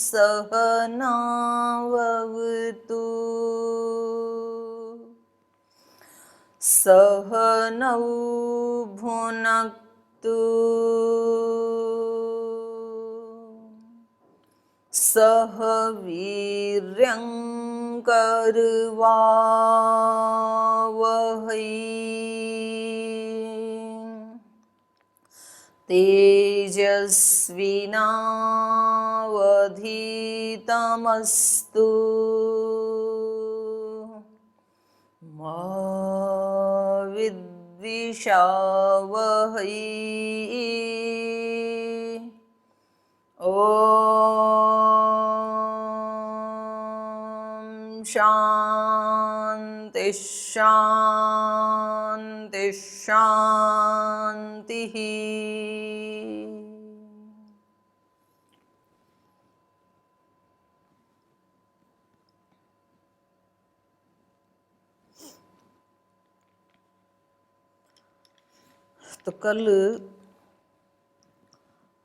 सहनावतु सहनौ भुनक्तु सह वीर्यं करवावहै तेजस्विनावधीतमस्तु मा विद्विषावहै ॐ शान्ति शान्ति शान्तिः। तो कल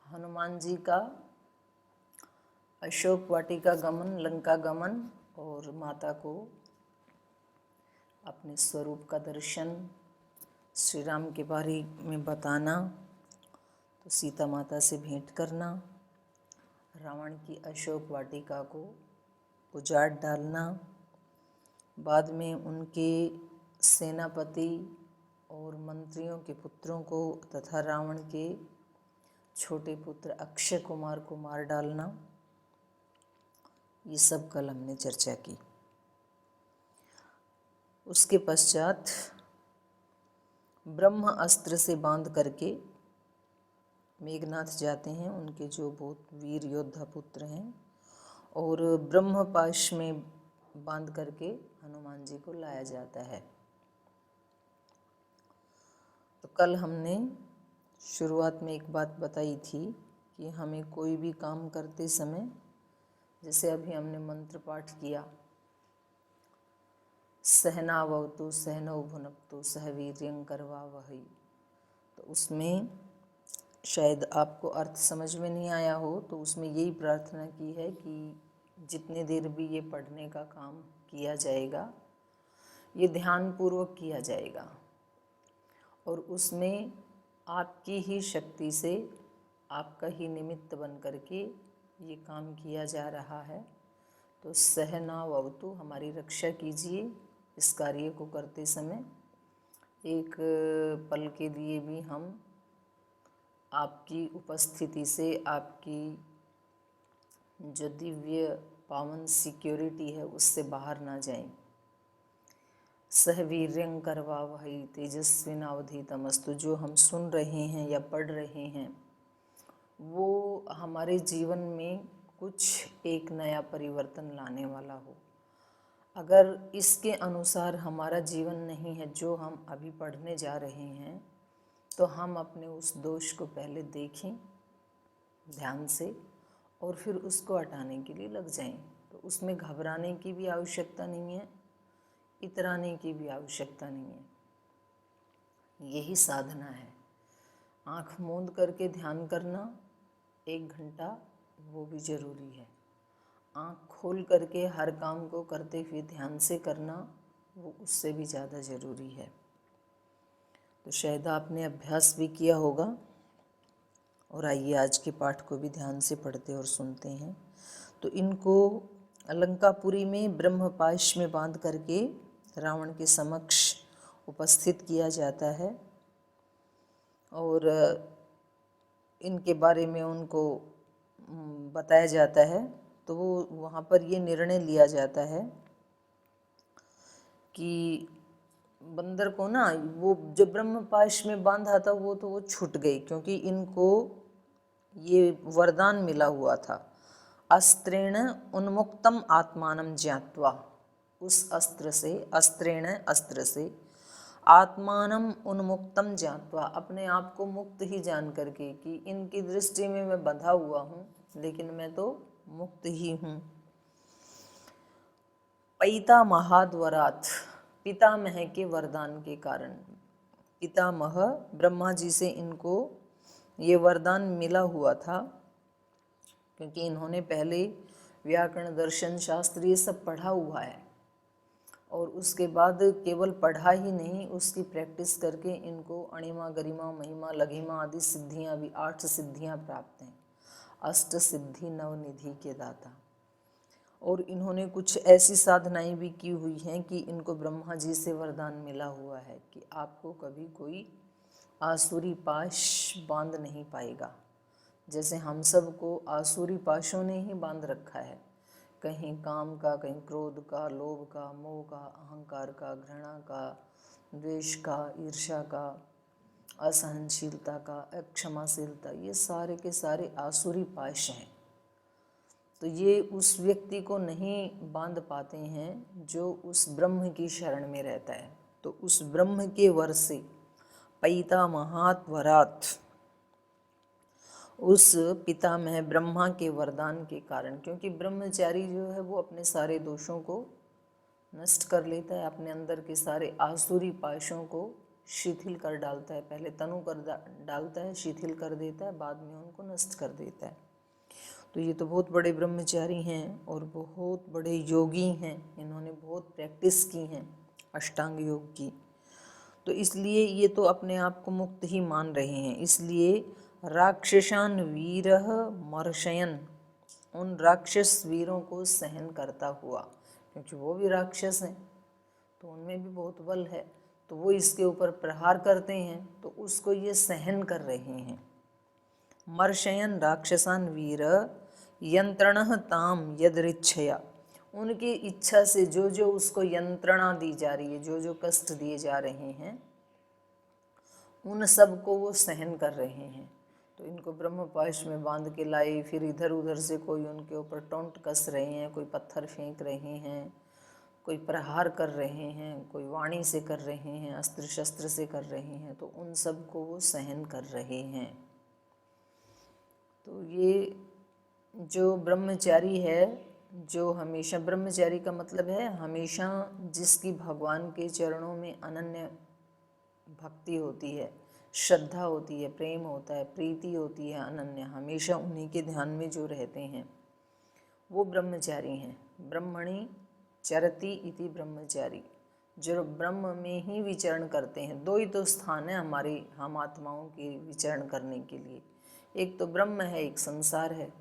हनुमान जी का अशोक वाटिका गमन, लंका गमन और माता को अपने स्वरूप का दर्शन, श्री राम के बारे में बताना, तो सीता माता से भेंट करना, रावण की अशोक वाटिका को उजाड़ डालना, बाद में उनके सेनापति और मंत्रियों के पुत्रों को तथा रावण के छोटे पुत्र अक्षय कुमार को मार डालना, ये सब कल हमने चर्चा की। उसके पश्चात ब्रह्म अस्त्र से बांध करके मेघनाथ जाते हैं, उनके जो बहुत वीर योद्धा पुत्र हैं, और ब्रह्म पाश में बांध करके हनुमान जी को लाया जाता है। तो कल हमने शुरुआत में एक बात बताई थी कि हमें कोई भी काम करते समय, जैसे अभी हमने मंत्र पाठ किया, सहनावतु सहनौ भुनक्तु सह वीर्यं करवावहै, तो उसमें शायद आपको अर्थ समझ में नहीं आया हो, तो उसमें यही प्रार्थना की है कि जितने देर भी ये पढ़ने का काम किया जाएगा, ये ध्यानपूर्वक किया जाएगा और उसमें आपकी ही शक्ति से, आपका ही निमित्त बन करके ये काम किया जा रहा है। तो सहनावतु, हमारी रक्षा कीजिए इस कार्य को करते समय। एक पल के लिए भी हम आपकी उपस्थिति से, आपकी जो दिव्य पावन सिक्योरिटी है, उससे बाहर ना जाएं। सहवीर्यं करवावहै तेजस्विनावधीतमस्तु, जो हम सुन रहे हैं या पढ़ रहे हैं, वो हमारे जीवन में कुछ एक नया परिवर्तन लाने वाला हो। अगर इसके अनुसार हमारा जीवन नहीं है जो हम अभी पढ़ने जा रहे हैं, तो हम अपने उस दोष को पहले देखें ध्यान से और फिर उसको हटाने के लिए लग जाएं। तो उसमें घबराने की भी आवश्यकता नहीं है, इतराने की भी आवश्यकता नहीं है। यही साधना है। आँख मूंद करके ध्यान करना 1 घंटा, वो भी ज़रूरी है। आँख खोल करके हर काम को करते हुए ध्यान से करना, वो उससे भी ज़्यादा ज़रूरी है। तो शायद आपने अभ्यास भी किया होगा। और आइए आज के पाठ को भी ध्यान से पढ़ते और सुनते हैं। तो इनको लंकापुरी में ब्रह्मपाश में बांध करके रावण के समक्ष उपस्थित किया जाता है और इनके बारे में उनको बताया जाता है। तो वो वहाँ पर ये निर्णय लिया जाता है कि बंदर को ना, वो जो ब्रह्मपाश में बांधा था वो छूट गई, क्योंकि इनको ये वरदान मिला हुआ था, अस्त्रेण उन्मुक्तम आत्मानं ज्ञात्वा। उस अस्त्र से, अस्त्रेण अस्त्र से, आत्मानं उन्मुक्तम ज्ञात्वा, अपने आप को मुक्त ही जान करके कि इनकी दृष्टि में मैं बंधा हुआ हूँ, लेकिन मैं तो मुक्त ही हूँ। पितामहाद्वरात्, पितामह के वरदान के कारण, पितामह ब्रह्मा जी से इनको ये वरदान मिला हुआ था, क्योंकि इन्होंने पहले व्याकरण, दर्शन, शास्त्र ये सब पढ़ा हुआ है और उसके बाद केवल पढ़ा ही नहीं, उसकी प्रैक्टिस करके इनको अणिमा, गरिमा, महिमा, लघिमा आदि सिद्धियां भी 8 सिद्धियां प्राप्त हैं। अष्ट सिद्धि नवनिधि के दाता। और इन्होंने कुछ ऐसी साधनाएं भी की हुई हैं कि इनको ब्रह्मा जी से वरदान मिला हुआ है कि आपको कभी कोई आसुरी पाश बांध नहीं पाएगा। जैसे हम सब को आसुरी पाशों ने ही बांध रखा है, कहीं काम का, कहीं क्रोध का, लोभ का, मोह का, अहंकार का, घृणा का, द्वेष का, ईर्ष्या का, असहनशीलता का, अक्षमाशीलता, ये सारे के सारे आसुरी पाश हैं। तो ये उस व्यक्ति को नहीं बांध पाते हैं जो उस ब्रह्म की शरण में रहता है। तो उस ब्रह्म के वर से पितामहात् वरात्, उस पितामह ब्रह्मा के वरदान के कारण, क्योंकि ब्रह्मचारी जो है वो अपने सारे दोषों को नष्ट कर लेता है, अपने अंदर के सारे आसुरी पाशों को शिथिल कर डालता है। पहले तनु कर डालता है, शिथिल कर देता है, बाद में उनको नष्ट कर देता है। तो ये तो बहुत बड़े ब्रह्मचारी हैं और बहुत बड़े योगी हैं, इन्होंने बहुत प्रैक्टिस की हैं अष्टांग योग की। तो इसलिए ये तो अपने आप को मुक्त ही मान रहे हैं। इसलिए राक्षसान वीरः मर्शयन, उन राक्षस वीरों को सहन करता हुआ, क्योंकि वो भी राक्षस हैं तो उनमें भी बहुत बल है, तो वो इसके ऊपर प्रहार करते हैं तो उसको ये सहन कर रहे हैं। मर्शयन राक्षसान वीर यंत्रणः ताम यदृच्छया, उनकी इच्छा से जो जो उसको यंत्रणा दी जा रही है, जो जो कष्ट दिए जा रहे हैं, उन सब को वो सहन कर रहे हैं। तो इनको ब्रह्मपाश में बांध के लाए, फिर इधर उधर से कोई उनके ऊपर टोंट कस रहे हैं, कोई पत्थर फेंक रहे हैं, कोई प्रहार कर रहे हैं, कोई वाणी से कर रहे हैं, अस्त्र शस्त्र से कर रहे हैं, तो उन सब को वो सहन कर रहे हैं। तो ये जो ब्रह्मचारी है, जो हमेशा, ब्रह्मचारी का मतलब है हमेशा जिसकी भगवान के चरणों में अनन्य भक्ति होती है, श्रद्धा होती है, प्रेम होता है, प्रीति होती है अनन्य, हमेशा उन्हीं के ध्यान में जो रहते हैं वो ब्रह्मचारी हैं। ब्रह्मणि चरति इति ब्रह्मचारी, जो ब्रह्म में ही विचरण करते हैं। 2 ही तो स्थान है हमारे, हम आत्माओं के विचरण करने के लिए, एक तो ब्रह्म है, एक संसार है।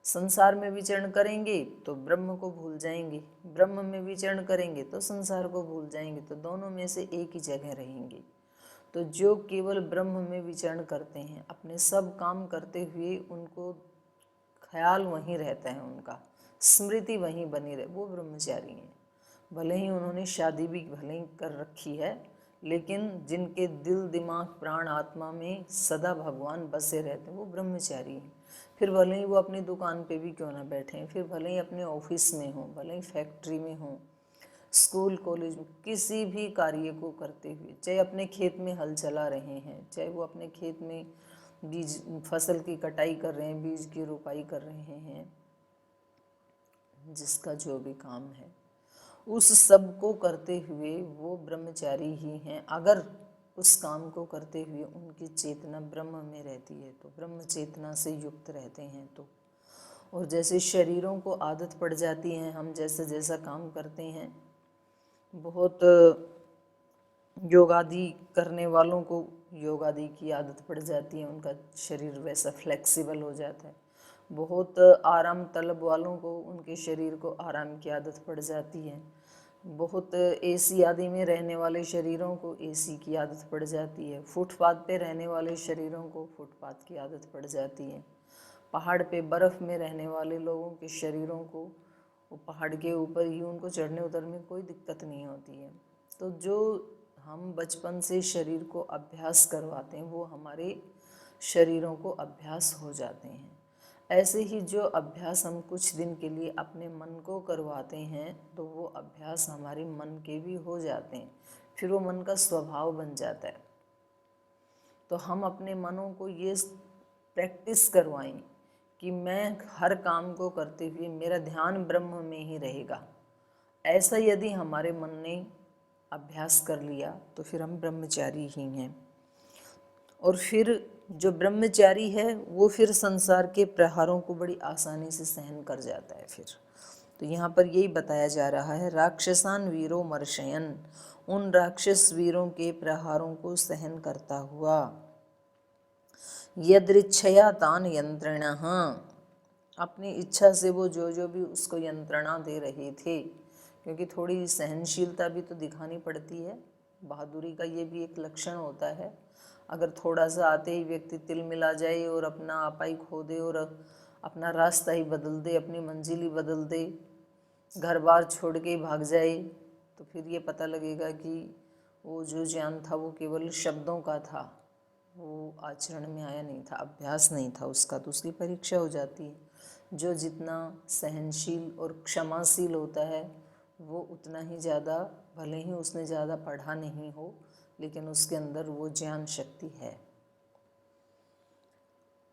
संसार में विचरण करेंगे तो ब्रह्म को भूल जाएंगे, ब्रह्म में विचरण करेंगे तो संसार को भूल जाएंगे, तो दोनों में से एक ही जगह रहेंगे। तो जो केवल ब्रह्म में विचरण करते हैं, अपने सब काम करते हुए उनको ख्याल वहीं रहता है, उनका स्मृति वहीं बनी रहे, वो ब्रह्मचारी हैं। भले ही उन्होंने शादी भी भले ही कर रखी है, लेकिन जिनके दिल, दिमाग, प्राण, आत्मा में सदा भगवान बसे रहते हैं वो ब्रह्मचारी हैं। फिर भले ही वो अपनी दुकान पे भी क्यों ना बैठें, फिर भले ही अपने ऑफिस में हों, भले ही फैक्ट्री में हों, स्कूल कॉलेज में, किसी भी कार्य को करते हुए, चाहे अपने खेत में हल चला रहे हैं, चाहे वो अपने खेत में बीज, फसल की कटाई कर रहे हैं, बीज की रोपाई कर रहे हैं, जिसका जो भी काम है, उस सब को करते हुए वो ब्रह्मचारी ही हैं। अगर उस काम को करते हुए उनकी चेतना ब्रह्म में रहती है तो, ब्रह्म चेतना से युक्त रहते हैं तो। और जैसे शरीरों को आदत पड़ जाती है, हम जैसा जैसा काम करते हैं, बहुत योगादि करने वालों को योगादि की आदत पड़ जाती है, उनका शरीर वैसा फ्लेक्सिबल हो जाता है। बहुत आराम तलब वालों को उनके शरीर को आराम की आदत पड़ जाती है। बहुत एसी आदि में रहने वाले शरीरों को एसी की आदत पड़ जाती है। फुटपाथ पे रहने वाले शरीरों को फुटपाथ की आदत पड़ जाती है। पहाड़ पे बर्फ़ में रहने वाले लोगों के शरीरों को वो पहाड़ के ऊपर ही उनको चढ़ने उतरने में कोई दिक्कत नहीं होती है। तो जो हम बचपन से शरीर को अभ्यास करवाते हैं वो हमारे शरीरों को अभ्यास हो जाते हैं। ऐसे ही जो अभ्यास हम कुछ दिन के लिए अपने मन को करवाते हैं तो वो अभ्यास हमारे मन के भी हो जाते हैं, फिर वो मन का स्वभाव बन जाता है। तो हम अपने मनों को ये प्रैक्टिस करवाएं कि मैं हर काम को करते हुए मेरा ध्यान ब्रह्म में ही रहेगा। ऐसा यदि हमारे मन ने अभ्यास कर लिया तो फिर हम ब्रह्मचारी ही हैं। और फिर जो ब्रह्मचारी है वो फिर संसार के प्रहारों को बड़ी आसानी से सहन कर जाता है। फिर तो यहाँ पर यही बताया जा रहा है, राक्षसान वीरो मर्शयन, उन राक्षस वीरों के प्रहारों को सहन करता हुआ, यदृच्छया तान यंत्रणः, अपनी इच्छा से वो जो भी उसको यंत्रणा दे रहे थे, क्योंकि थोड़ी सहनशीलता भी तो दिखानी पड़ती है, बहादुरी का ये भी एक लक्षण होता है। अगर थोड़ा सा आते ही व्यक्ति तिल मिला जाए और अपना आपा ही खो दे और अपना रास्ता ही बदल दे, अपनी मंजिल ही बदल दे, घर बार छोड़ के ही भाग जाए, तो फिर ये पता लगेगा कि वो जो ज्ञान था वो केवल शब्दों का था, वो आचरण में आया नहीं था, अभ्यास नहीं था उसका, तो उसकी परीक्षा हो जाती है। जो जितना सहनशील और क्षमाशील होता है वो उतना ही ज़्यादा, भले ही उसने ज़्यादा पढ़ा नहीं हो, लेकिन उसके अंदर वो ज्ञान शक्ति है।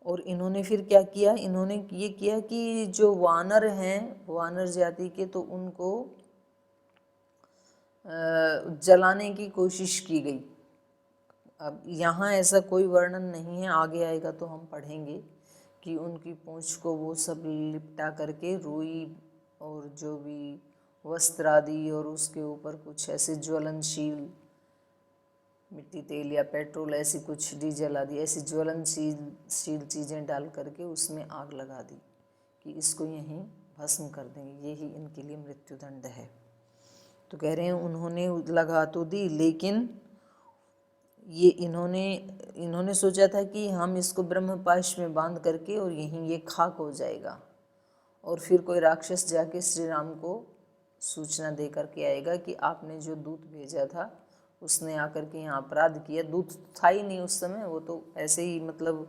और इन्होंने फिर क्या किया, इन्होंने ये किया कि जो वानर हैं, वानर जाति के, तो उनको जलाने की कोशिश की गई। अब यहाँ ऐसा कोई वर्णन नहीं है, आगे आएगा तो हम पढ़ेंगे कि उनकी पूंछ को वो सब लिपटा करके रुई और जो भी वस्त्र आदि और उसके ऊपर कुछ ऐसे ज्वलनशील मिट्टी तेल या पेट्रोल, ऐसी कुछ डीजल आदि ऐसी ज्वलनशील चीज़ें डाल करके उसमें आग लगा दी कि इसको यहीं भस्म कर देंगे, यही इनके लिए मृत्युदंड है। तो कह रहे हैं उन्होंने लगा तो दी, लेकिन ये इन्होंने सोचा था कि हम इसको ब्रह्मपाश में बांध करके और यहीं ये खाक हो जाएगा, और फिर कोई राक्षस जाके श्री राम को सूचना दे करके आएगा कि आपने जो दूत भेजा था उसने आकर के यहाँ अपराध किया। दूत था ही नहीं उस समय, वो तो ऐसे ही मतलब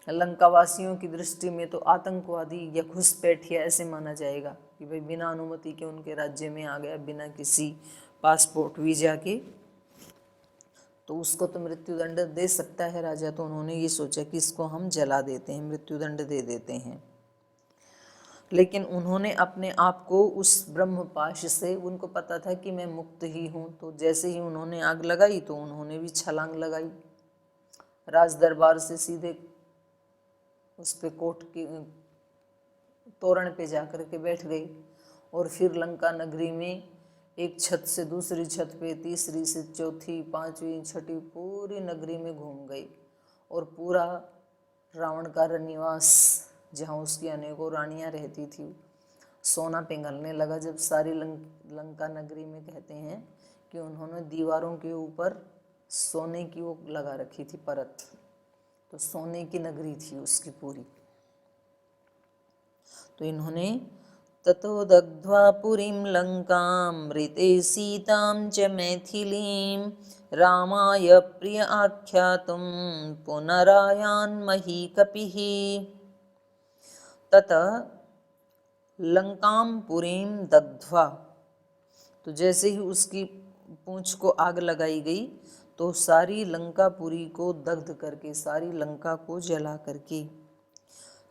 लंकावासियों की दृष्टि में तो आतंकवादी या घुसपैठिया ऐसे माना जाएगा कि भाई बिना अनुमति के उनके राज्य में आ गया, बिना किसी पासपोर्ट वीजा के, तो उसको तो मृत्युदंड दे सकता है राजा। तो उन्होंने ये सोचा कि इसको हम जला देते हैं, मृत्युदंड दे देते हैं। लेकिन उन्होंने अपने आप को उस ब्रह्मपाश से, उनको पता था कि मैं मुक्त ही हूँ, तो जैसे ही उन्होंने आग लगाई तो उन्होंने भी छलांग लगाई, राज दरबार से सीधे उस पे कोट के तोरण पे जाकर के बैठ गई, और फिर लंका नगरी में एक छत से दूसरी छत पे, तीसरी से चौथी, पांचवी, छठी, पूरी नगरी में घूम गई, और पूरा रावण का निवास जहाँ उसकी अनेकों रानियाँ रहती थी सोना पिघलने लगा। जब सारी लंका नगरी में कहते हैं कि उन्होंने दीवारों के ऊपर सोने की वो लगा रखी थी परत, तो सोने की नगरी थी उसकी पूरी। तो इन्होंने ततो दग्ध्वा पुरीं लंकां ऋते सीतां च मैथिलीं रामाय प्रिय आख्यातुं पुनरायान् महीकपिः। ततः लंकां पुरीं दग्ध्वा, तो जैसे ही उसकी पूंछ को आग लगाई गई तो सारी लंकापुरी को दग्ध करके, सारी लंका को जला करके,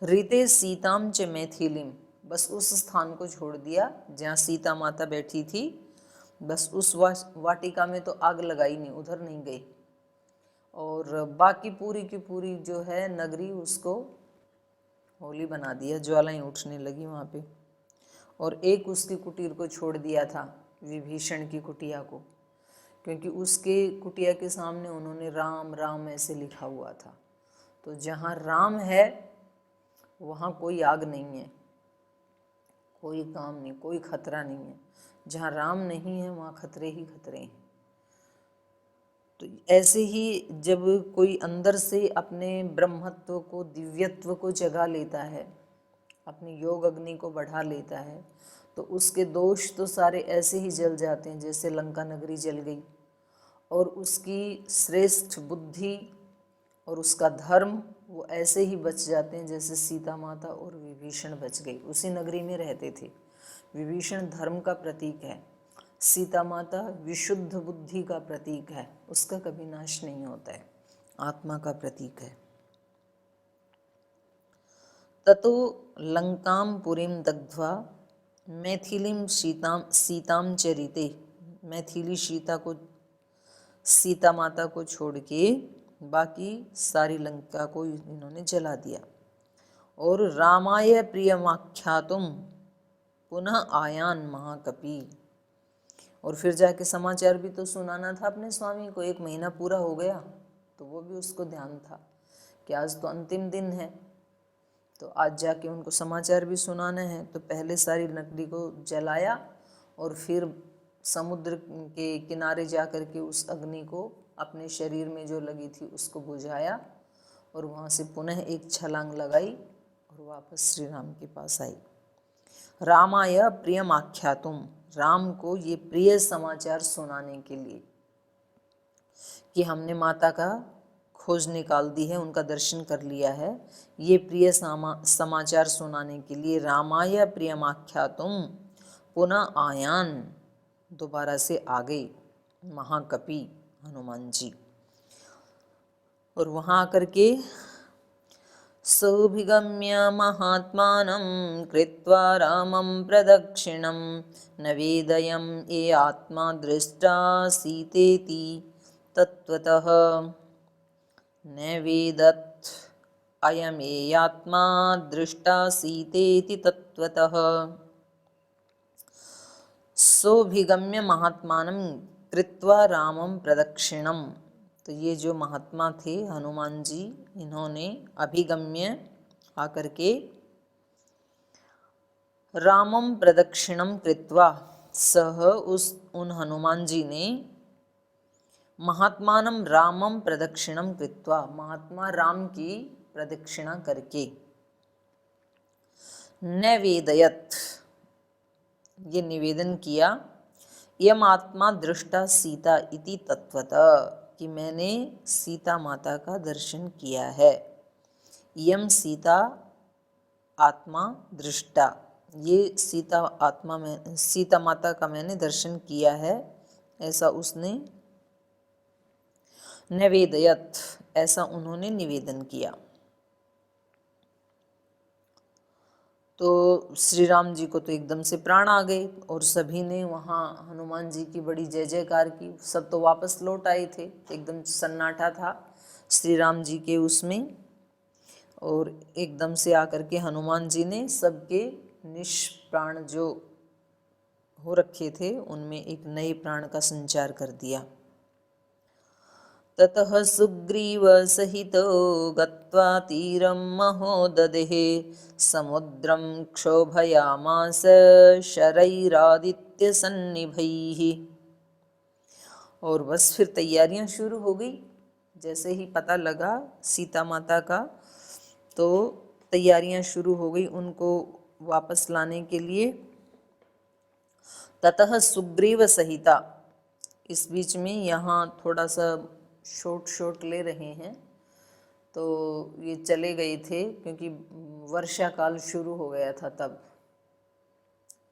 ऋते सीताम च मैथिलीम, बस उस स्थान को छोड़ दिया जहाँ सीता माता बैठी थी, बस उस वाटिका में तो आग लगाई नहीं, उधर नहीं गई, और बाकी पूरी की पूरी जो है नगरी उसको होली बना दिया, ज्वालाएं उठने लगी वहाँ पे। और एक उसकी कुटीर को छोड़ दिया था, विभीषण की कुटिया को, क्योंकि उसके कुटिया के सामने उन्होंने राम राम ऐसे लिखा हुआ था। तो जहाँ राम है वहाँ कोई आग नहीं है, कोई काम नहीं, कोई खतरा नहीं है। जहाँ राम नहीं है वहाँ खतरे ही खतरे हैं। तो ऐसे ही जब कोई अंदर से अपने ब्रह्मत्व को, दिव्यत्व को जगा लेता है, अपनी योग अग्नि को बढ़ा लेता है, तो उसके दोष तो सारे ऐसे ही जल जाते हैं जैसे लंका नगरी जल गई, और उसकी श्रेष्ठ बुद्धि और उसका धर्म वो ऐसे ही बच जाते हैं जैसे सीता माता और विभीषण बच गई। उसी नगरी में रहते थे। विभीषण धर्म का प्रतीक है, सीता माता विशुद्ध बुद्धि का प्रतीक है, उसका कभी नाश नहीं होता है, आत्मा का प्रतीक है। ततो लंकां पुरीं दग्ध्वा मैथिलीं सीतां च ऋते, मैथिली सीता माता को छोड़ के बाकी सारी लंका को इन्होंने जला दिया। और रामाय प्रियमाख्यातुम पुनः आयान महाकपि। और फिर जाके समाचार भी तो सुनाना था अपने स्वामी को। 1 महीना पूरा हो गया तो वो भी उसको ध्यान था कि आज तो अंतिम दिन है, तो आज जाके उनको समाचार भी सुनाना है। तो पहले सारी लकड़ी को जलाया और फिर समुद्र के किनारे जा कर के उस अग्नि को अपने शरीर में जो लगी थी उसको बुझाया और वहाँ से पुनः एक छलांग लगाई और वापस श्री राम के पास आई। रामाय प्रियम आख्यातुम, राम को ये प्रिय समाचार सुनाने के लिए कि हमने माता का खोज निकाल दी है, उनका दर्शन कर लिया है, ये प्रिय समाचार सुनाने के लिए रामाय प्रियमाख्यातुम पुनः आयान, दोबारा से आ गए महाकपि हनुमान जी। और वहाँ आकर के सौभिगम्य महात्मानं कृत्वा रामं प्रदक्षिणं न वेदयं ये आत्मा दृष्टा सीतेति तत्त्वतः न वेदत् अयं ये आत्मा दृष्टा सीतेति तत्त्वतः। सौभिगम्य महात्मानं कृत्वा रामं प्रदक्षिणं, तो ये जो महात्मा थे हनुमान जी, इन्होंने अभिगम्य आकर के रामम प्रदक्षिणम कृत्वा, सह उन हनुमान जी ने महात्मानम रामम प्रदक्षिणम कृत्वा, महात्मा राम की प्रदक्षिणा करके, नैवेदयत, ये निवेदन किया, यम आत्मा दृष्टा सीता इति तत्वतः, कि मैंने सीता माता का दर्शन किया है। यम सीता आत्मा दृष्टा, ये सीता आत्मा में सीता माता का मैंने दर्शन किया है, ऐसा उसने निवेदयत, ऐसा उन्होंने निवेदन किया। तो श्री राम जी को तो एकदम से प्राण आ गए और सभी ने वहाँ हनुमान जी की बड़ी जय जयकार की। सब तो वापस लौट आए थे, एकदम सन्नाटा था श्री राम जी के उसमें। और एकदम से आकर के हनुमान जी ने सबके निष्प्राण जो हो रखे थे उनमें एक नए प्राण का संचार कर दिया। ततः सुग्रीव सहितो गत्वा तीरं महोदधेः समुद्रं क्षोभयामास शरैरादित्यसन्निभैः। और बस फिर तैयारियां शुरू हो गई। जैसे ही पता लगा सीता माता का तो तैयारियां शुरू हो गई उनको वापस लाने के लिए। ततः सुग्रीव सहिता, इस बीच में यहाँ थोड़ा सा शॉर्ट ले रहे हैं, तो ये चले गए थे क्योंकि वर्षा काल शुरू हो गया था तब,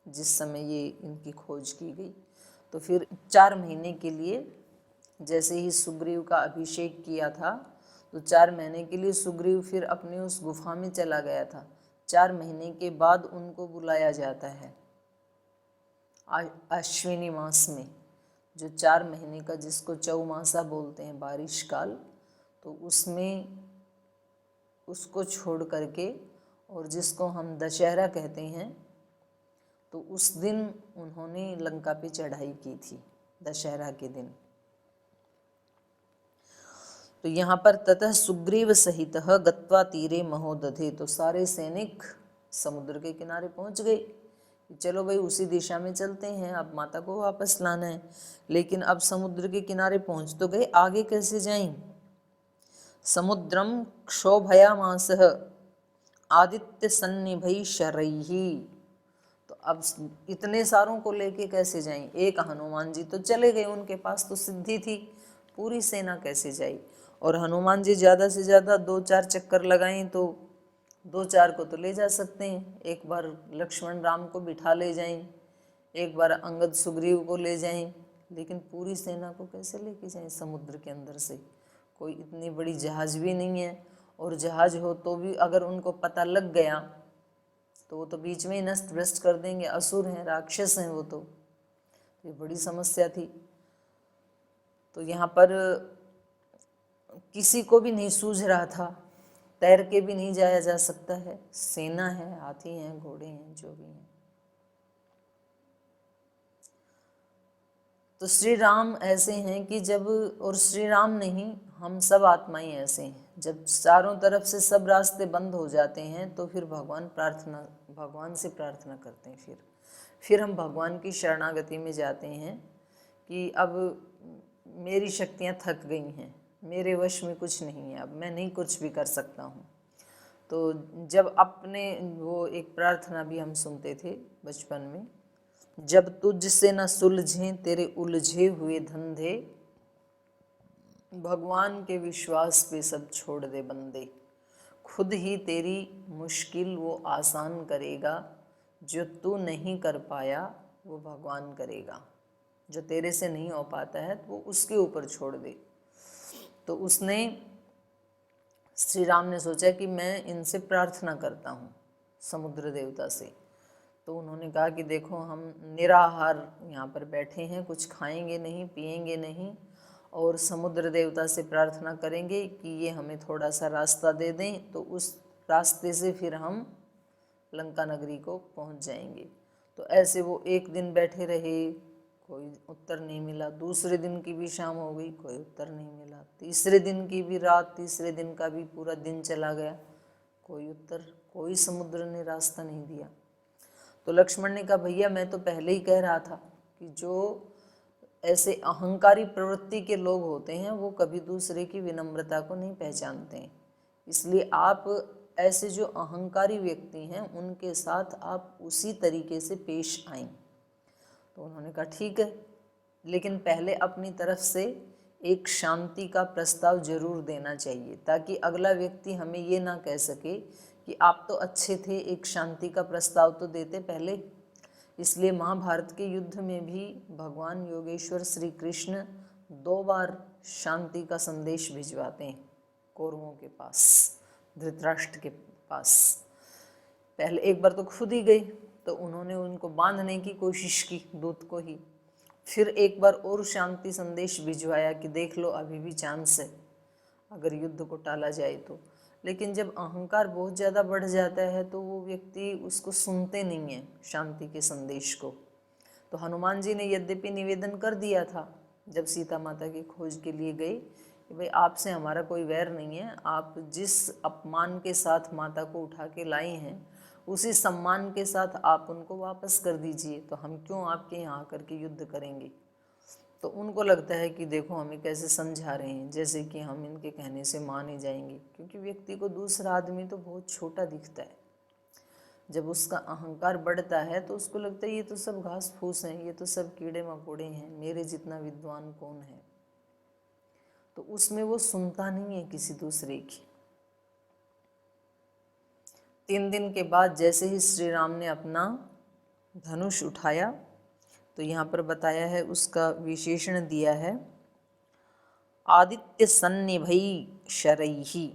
जिस समय ये इनकी खोज की गई। तो फिर 4 महीने के लिए, जैसे ही सुग्रीव का अभिषेक किया था तो 4 महीने के लिए सुग्रीव फिर अपनी उस गुफा में चला गया था। 4 महीने के बाद उनको बुलाया जाता है अश्विनी मास में, जो 4 महीने का, जिसको चौमासा बोलते हैं, बारिश काल, तो उसमें उसको छोड़ करके, और जिसको हम दशहरा कहते हैं, तो उस दिन उन्होंने लंका पे चढ़ाई की थी, दशहरा के दिन। तो यहाँ पर ततः सुग्रीव सहित गत्वा तीरे महोदधे, तो सारे सैनिक समुद्र के किनारे पहुँच गए। चलो भाई उसी दिशा में चलते हैं, अब माता को वापस लाना है। लेकिन अब समुद्र के किनारे पहुंच तो गए, आगे कैसे जाएं? समुद्रम क्षोभयामास आदित्य सन्निभै शरैहि, तो अब इतने सारों को लेके कैसे जाएं? एक हनुमान जी तो चले गए, उनके पास तो सिद्धि थी, पूरी सेना कैसे जाए? और हनुमान जी ज़्यादा से ज़्यादा 2-4 चक्कर लगाएं तो 2-4 को तो ले जा सकते हैं। एक बार लक्ष्मण राम को बिठा ले जाएं, एक बार अंगद सुग्रीव को ले जाएं, लेकिन पूरी सेना को कैसे लेके जाएं समुद्र के अंदर से? कोई इतनी बड़ी जहाज़ भी नहीं है, और जहाज़ हो तो भी अगर उनको पता लग गया तो वो तो बीच में ही नष्ट भ्रष्ट कर देंगे। असुर हैं, राक्षस हैं वो तो। ये बड़ी समस्या थी। तो यहाँ पर किसी को भी नहीं सूझ रहा था, तैर के भी नहीं जाया जा सकता है, सेना है, हाथी हैं, घोड़े हैं, जो भी हैं। तो श्री राम ऐसे हैं कि जब, और श्री राम नहीं, हम सब आत्माएं ऐसे हैं, जब चारों तरफ से सब रास्ते बंद हो जाते हैं तो फिर भगवान से प्रार्थना करते हैं। फिर हम भगवान की शरणागति में जाते हैं कि अब मेरी शक्तियां थक गई हैं, मेरे वश में कुछ नहीं है, अब मैं नहीं कुछ भी कर सकता हूँ। तो जब अपने, वो एक प्रार्थना भी हम सुनते थे बचपन में, जब तुझसे न सुलझें तेरे उलझे हुए धंधे, भगवान के विश्वास पे सब छोड़ दे बंदे, खुद ही तेरी मुश्किल वो आसान करेगा, जो तू नहीं कर पाया वो भगवान करेगा। जो तेरे से नहीं हो पाता है तो वो उसके ऊपर छोड़ दे। तो उसने, श्री राम ने सोचा कि मैं इनसे प्रार्थना करता हूँ, समुद्र देवता से। तो उन्होंने कहा कि देखो हम निराहार यहाँ पर बैठे हैं, कुछ खाएंगे नहीं, पिएंगे नहीं, और समुद्र देवता से प्रार्थना करेंगे कि ये हमें थोड़ा सा रास्ता दे दें, तो उस रास्ते से फिर हम लंका नगरी को पहुँच जाएंगे। तो ऐसे वो एक दिन बैठे रहे, कोई उत्तर नहीं मिला। दूसरे दिन की भी शाम हो गई, कोई उत्तर नहीं मिला। तीसरे दिन की भी रात, तीसरे दिन का भी पूरा दिन चला गया, कोई उत्तर, कोई समुद्र ने रास्ता नहीं दिया। तो लक्ष्मण ने कहा भैया मैं तो पहले ही कह रहा था कि जो ऐसे अहंकारी प्रवृत्ति के लोग होते हैं वो कभी दूसरे की विनम्रता को नहीं पहचानते हैं, इसलिए आप ऐसे जो अहंकारी व्यक्ति हैं उनके साथ आप उसी तरीके से पेश आएं। तो उन्होंने कहा ठीक है, लेकिन पहले अपनी तरफ से एक शांति का प्रस्ताव जरूर देना चाहिए, ताकि अगला व्यक्ति हमें ये ना कह सके कि आप तो अच्छे थे, एक शांति का प्रस्ताव तो देते पहले। इसलिए महाभारत के युद्ध में भी भगवान योगेश्वर श्री कृष्ण 2 बार शांति का संदेश भिजवाते हैं कौरवों के पास, धृतराष्ट्र के पास। पहले एक बार तो खुद ही गए, तो उन्होंने उनको बांधने की कोशिश की, दूत को ही। फिर एक बार और शांति संदेश भिजवाया कि देख लो अभी भी चांस है अगर युद्ध को टाला जाए तो। लेकिन जब अहंकार बहुत ज़्यादा बढ़ जाता है तो वो व्यक्ति उसको सुनते नहीं हैं, शांति के संदेश को। तो हनुमान जी ने यद्यपि निवेदन कर दिया था जब सीता माता की खोज के लिए गए कि भाई आपसे हमारा कोई वैर नहीं है, आप जिस अपमान के साथ माता को उठा के लाए हैं उसी सम्मान के साथ आप उनको वापस कर दीजिए, तो हम क्यों आपके यहाँ आकर के युद्ध करेंगे। तो उनको लगता है कि देखो हमें कैसे समझा रहे हैं, जैसे कि हम इनके कहने से मान ही जाएंगे, क्योंकि व्यक्ति को दूसरा आदमी तो बहुत छोटा दिखता है। जब उसका अहंकार बढ़ता है तो उसको लगता है ये तो सब घास फूस हैं, ये तो सब कीड़े मकोड़े हैं, मेरे जितना विद्वान कौन है। तो उसमें वो सुनता नहीं है किसी दूसरे की। 3 दिन के बाद जैसे ही श्री राम ने अपना धनुष उठाया, तो यहाँ पर बताया है, उसका विशेषण दिया है, आदित्य सन्निभई शरैहि,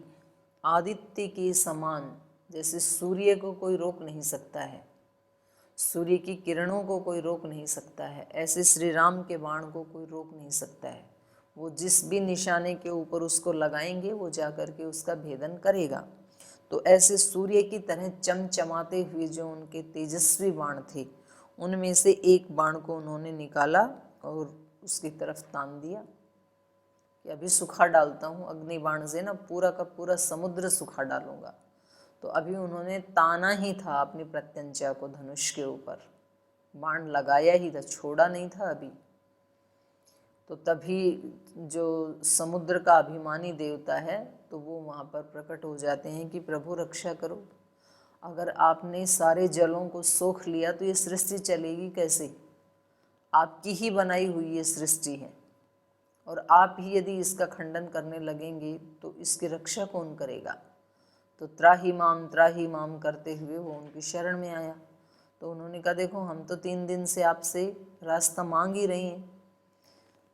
आदित्य के समान, जैसे सूर्य को कोई रोक नहीं सकता है, सूर्य की किरणों को कोई रोक नहीं सकता है, ऐसे श्री राम के बाण को कोई रोक नहीं सकता है। वो जिस भी निशाने के ऊपर उसको लगाएंगे वो जाकर के उसका भेदन करेगा। तो ऐसे सूर्य की तरह चमचमाते हुए जो उनके तेजस्वी बाण थे, उनमें से एक बाण को उन्होंने निकाला और उसकी तरफ तान दिया कि अभी सुखा डालता हूँ अग्नि बाण से ना, पूरा का पूरा समुद्र सुखा डालूंगा। तो अभी उन्होंने ताना ही था अपनी प्रत्यंचा को धनुष के ऊपर, बाण लगाया ही था, छोड़ा नहीं था अभी। तो तभी जो समुद्र का अभिमानी देवता है तो वो वहाँ पर प्रकट हो जाते हैं कि प्रभु रक्षा करो, अगर आपने सारे जलों को सोख लिया तो ये सृष्टि चलेगी कैसे, आपकी ही बनाई हुई ये सृष्टि है, और आप ही यदि इसका खंडन करने लगेंगे तो इसकी रक्षा कौन करेगा। तो त्राही माम करते हुए वो उनकी शरण में आया। तो उन्होंने कहा देखो हम तो 3 दिन से आपसे रास्ता मांग ही रहे हैं।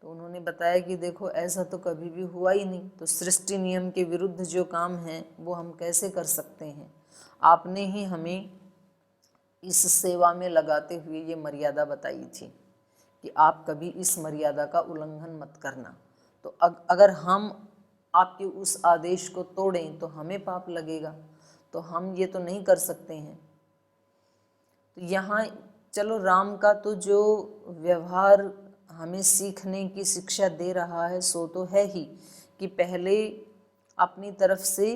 तो उन्होंने बताया कि देखो ऐसा तो कभी भी हुआ ही नहीं, तो सृष्टि नियम के विरुद्ध जो काम है वो हम कैसे कर सकते हैं, आपने ही हमें इस सेवा में लगाते हुए ये मर्यादा बताई थी कि आप कभी इस मर्यादा का उल्लंघन मत करना। तो अगर हम आपके उस आदेश को तोड़ें तो हमें पाप लगेगा, तो हम ये तो नहीं कर सकते हैं। तो यहाँ चलो राम का तो जो व्यवहार हमें सीखने की शिक्षा दे रहा है सो तो है ही कि पहले अपनी तरफ से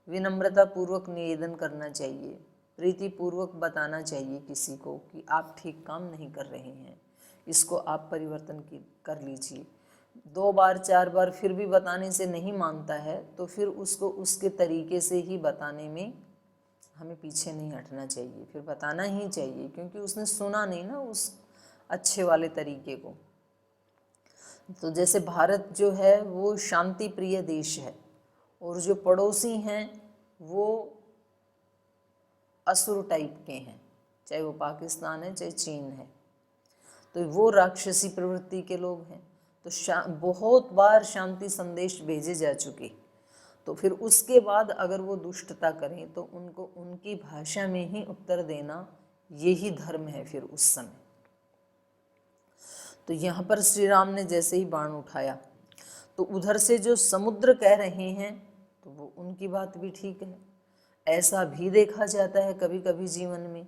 विनम्रता पूर्वक निवेदन करना चाहिए, प्रीति पूर्वक बताना चाहिए किसी को कि आप ठीक काम नहीं कर रहे हैं, इसको आप परिवर्तन कर लीजिए। 2 बार 4 बार फिर भी बताने से नहीं मानता है तो फिर उसको उसके तरीके से ही बताने में हमें पीछे नहीं हटना चाहिए, फिर बताना ही चाहिए, क्योंकि उसने सुना नहीं ना उस अच्छे वाले तरीके को। तो जैसे भारत जो है वो शांति प्रिय देश है और जो पड़ोसी हैं वो असुर टाइप के हैं, चाहे वो पाकिस्तान है चाहे चीन है, तो वो राक्षसी प्रवृत्ति के लोग हैं। तो बहुत बार शांति संदेश भेजे जा चुके, तो फिर उसके बाद अगर वो दुष्टता करें तो उनको उनकी भाषा में ही उत्तर देना यही धर्म है फिर उस समय। तो यहाँ पर श्री राम ने जैसे ही बाण उठाया तो उधर से जो समुद्र कह रहे हैं तो वो उनकी बात भी ठीक है। ऐसा भी देखा जाता है कभी कभी जीवन में,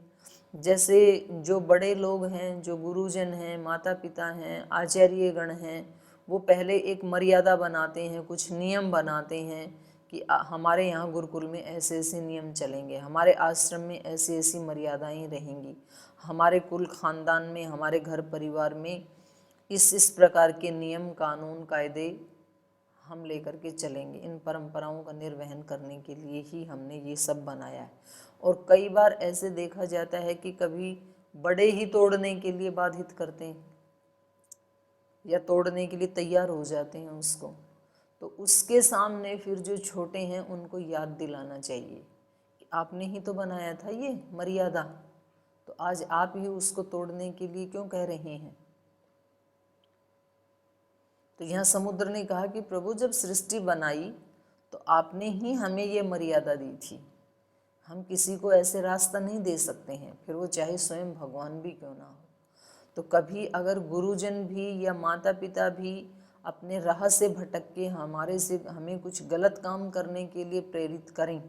जैसे जो बड़े लोग हैं, जो गुरुजन हैं, माता पिता हैं, आचार्यगण हैं, वो पहले एक मर्यादा बनाते हैं, कुछ नियम बनाते हैं कि हमारे यहाँ गुरुकुल में ऐसे ऐसे नियम चलेंगे, हमारे आश्रम में ऐसी ऐसी मर्यादाएं रहेंगी, हमारे कुल खानदान में, हमारे घर परिवार में इस प्रकार के नियम कानून कायदे हम लेकर के चलेंगे। इन परंपराओं का निर्वहन करने के लिए ही हमने ये सब बनाया है। और कई बार ऐसे देखा जाता है कि कभी बड़े ही तोड़ने के लिए बाधित करते हैं या तोड़ने के लिए तैयार हो जाते हैं उसको, तो उसके सामने फिर जो छोटे हैं उनको याद दिलाना चाहिए कि आपने ही तो बनाया था ये मर्यादा, तो आज आप ही उसको तोड़ने के लिए क्यों कह रहे हैं। तो यहाँ समुद्र ने कहा कि प्रभु जब सृष्टि बनाई तो आपने ही हमें ये मर्यादा दी थी, हम किसी को ऐसे रास्ता नहीं दे सकते हैं, फिर वो चाहे स्वयं भगवान भी क्यों ना हो। तो कभी अगर गुरुजन भी या माता पिता भी अपने राह से भटक के हमें कुछ गलत काम करने के लिए प्रेरित करें,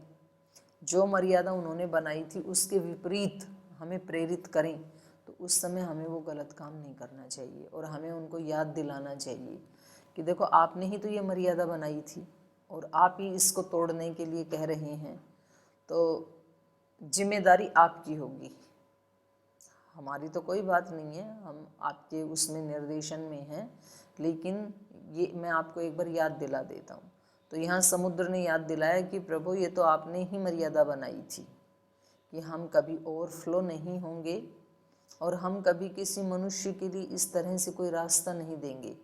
जो मर्यादा उन्होंने बनाई थी उसके विपरीत हमें प्रेरित करें, तो उस समय हमें वो गलत काम नहीं करना चाहिए और हमें उनको याद दिलाना चाहिए कि देखो आपने ही तो ये मर्यादा बनाई थी और आप ही इसको तोड़ने के लिए कह रहे हैं, तो जिम्मेदारी आपकी होगी, हमारी तो कोई बात नहीं है, हम आपके उसमें निर्देशन में हैं, लेकिन ये मैं आपको एक बार याद दिला देता हूँ। तो यहाँ समुद्र ने याद दिलाया कि प्रभु ये तो आपने ही मर्यादा बनाई थी कि हम कभी ओवरफ्लो नहीं होंगे और हम कभी किसी मनुष्य के लिए इस तरह से कोई रास्ता नहीं देंगे,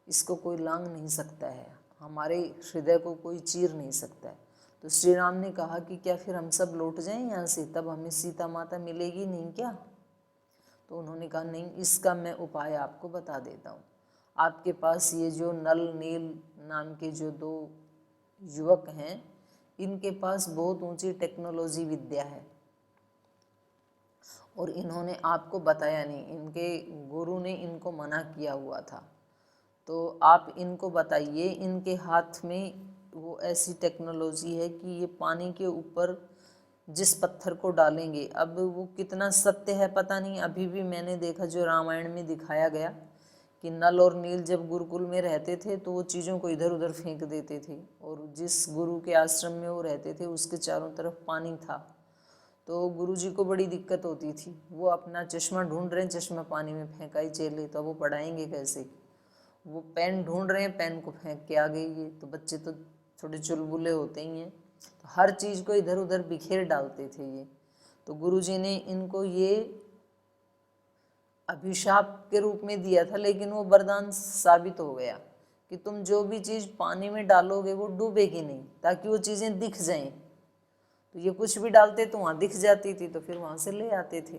इसको कोई लांघ नहीं सकता है, हमारे हृदय को कोई चीर नहीं सकता है। तो श्री राम ने कहा कि क्या फिर हम सब लौट जाएं यहाँ से, तब हमें सीता माता मिलेगी नहीं क्या। तो उन्होंने कहा नहीं, इसका मैं उपाय आपको बता देता हूँ। आपके पास ये जो नल नील नाम के जो 2 युवक हैं, इनके पास बहुत ऊंची टेक्नोलॉजी विद्या है और इन्होंने आपको बताया नहीं, इनके गुरु ने इनको मना किया हुआ था, तो आप इनको बताइए। इनके हाथ में वो ऐसी टेक्नोलॉजी है कि ये पानी के ऊपर जिस पत्थर को डालेंगे, अब वो कितना सत्य है पता नहीं, अभी भी मैंने देखा जो रामायण में दिखाया गया कि नल और नील जब गुरुकुल में रहते थे तो वो चीज़ों को इधर उधर फेंक देते थे और जिस गुरु के आश्रम में वो रहते थे उसके चारों तरफ पानी था, तो गुरुजी को बड़ी दिक्कत होती थी, वो अपना चश्मा ढूंढ रहे हैं, चश्मा पानी में फेंका ही चले, तो वो पढ़ाएंगे कैसे। वो पेन ढूंढ रहे हैं, पेन को फेंक के आ गई ये, तो बच्चे तो थोड़े चुलबुले होते ही हैं, तो हर चीज़ को इधर उधर बिखेर डालते थे ये। तो गुरुजी ने इनको ये अभिशाप के रूप में दिया था, लेकिन वो वरदान साबित हो गया कि तुम जो भी चीज़ पानी में डालोगे वो डूबेगी नहीं, ताकि वो चीज़ें दिख जाएं। तो ये कुछ भी डालते तो वहाँ दिख जाती थी, तो फिर वहाँ से ले आते थे।